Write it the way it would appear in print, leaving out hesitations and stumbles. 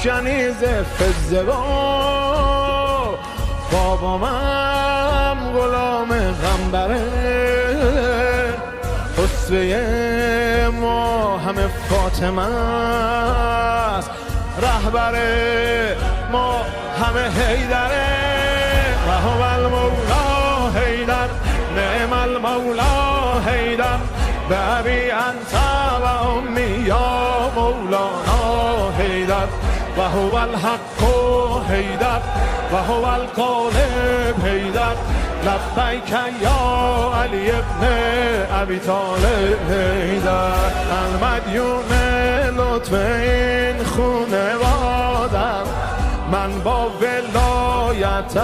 کنیز فزه و بابامم غلام غنبره خسروه ما همه فاطمه است رهبر ما همه حیدره و هو المولا حیدر نعم المولا حیدر به ابی انت و امی یا مولانا حیدر و هو الحق حیدر و هو الغالب حیدر لبیک یا علی ابن ابی طالب حیدر المدیون لطف این خونوادم من با ولایت